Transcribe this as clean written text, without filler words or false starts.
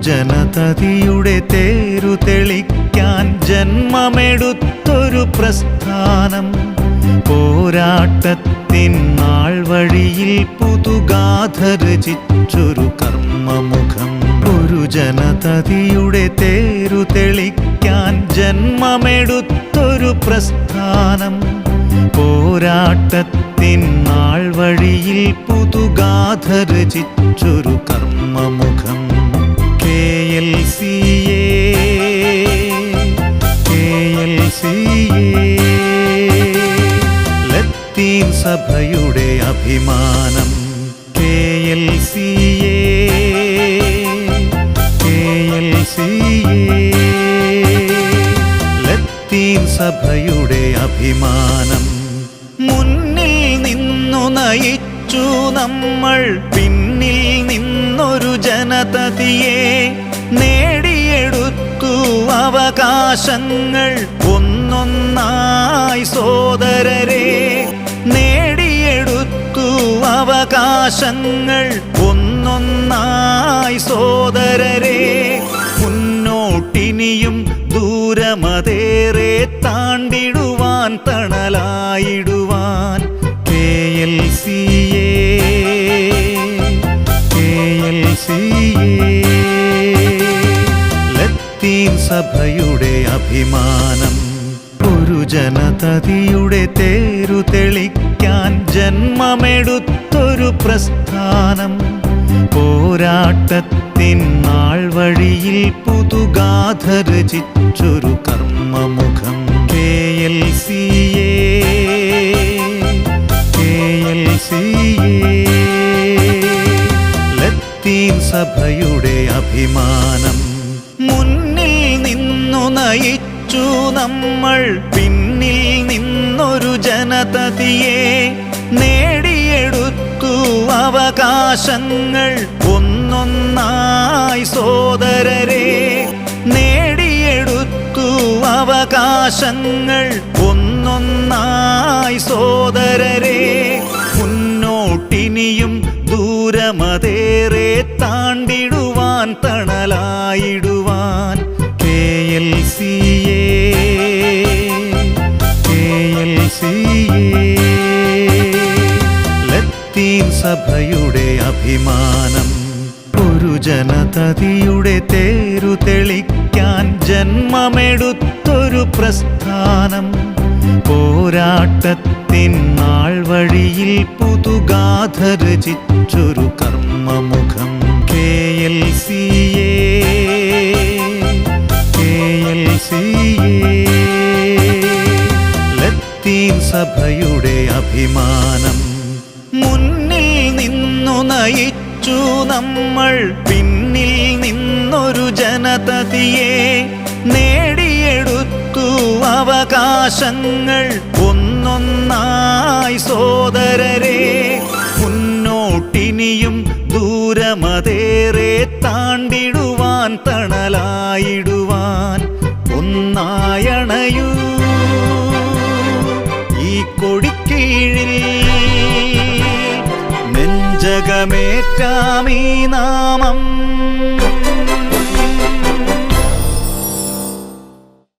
ജനതതിയുടെ തേരു തെളിക്കാൻ ജന്മമെടുത്തൊരു പ്രസ്ഥാനം. പോരാട്ടത്തിൻ നാൾ വഴിയിൽ പുതുഗാഥ രചിച്ചൊരു കർമ്മമുഖം. ഒരു ജനതതിയുടെ തേരു തെളിക്കാൻ ജന്മമെടുത്തൊരു പ്രസ്ഥാനം. പോരാട്ടത്തിൻ നാൾ വഴിയിൽ പുതുഗാഥ രചിച്ചൊരു കർമ്മമുഖം. KLCA ലത്തീൻ സഭയുടെ അഭിമാനം. KLCA ലത്തീൻ സഭയുടെ അഭിമാനം. മുന്നിൽ നിന്നു നയിച്ചു നമ്മൾ, പിന്നിൽ നിന്നൊരു ജനതതിയെ നേടിയെടുത്തു അവകാശങ്ങൾ ഒന്നൊന്നായി സോദരരെ. നേടിയെടുത്തു അവകാശങ്ങൾ ഒന്നൊന്നായി സോദരരെ. മുന്നോട്ടിനിയും ദൂരമതേറെ താണ്ടിടുവാൻ തണലായിടുവാൻ KLCA ലത്തീൻ സഭയുടെ അഭിമാനം. ഒരു ജനതതിയുടെ തേരു തെളിക്കാൻ ജന്മമെടുത്തൊരു പ്രസ്ഥാനം. പോരാട്ടത്തിൻ നാൾ വഴിയിൽ പുതുഗാഥ രചിച്ചൊരു കർമ്മമുഖം. KLCA ലത്തീൻ സഭയുടെ അഭിമാനം. മുന്നിൽ നിന്നു നയിച്ചു നമ്മൾ, പിന്നിൽ നിന്നൊരു ജനതതിയെ നേടിയെടുത്തു അവകാശങ്ങൾ ഒന്നൊന്നായി സോദരരെ. നേടിയെടുത്തു അവകാശങ്ങൾ ഒന്നൊന്നായി സോദരരെ. മുന്നോട്ടിനിയും ദൂരമതേറെ താണ്ടിടുവാൻ തണലായിടുവാൻ KLCA ലത്തീൻ സഭയുടെ അഭിമാനം. ഒരു ജനതതിയുടെ തേരു തെളിക്കാൻ ജന്മമെടുത്തൊരു പ്രസ്ഥാനം. പോരാട്ടത്തിൻ നാൾ വഴിയിൽ പുതുഗാഥ രചിച്ചൊരു കർമ്മമുഖം. KLCA ലത്തീൻ സഭയുടെ അഭിമാനം. മുന്നിൽ നിന്നു നയിച്ചു നമ്മൾ, പിന്നിൽ നിന്നൊരു ജനതതിയെ നേടിയെടുത്തു അവകാശങ്ങൾ ഒന്നൊന്നായി സോദരരെ. മുന്നോട്ടിനിയും ദൂരമതേറെ താണ്ടിടുവാൻ തണലായിടുവാൻ ഒന്നായണയൂ ഈ കൊടിക്കീഴിൽ. നെഞ്ചകമേറ്റാമീ നാമം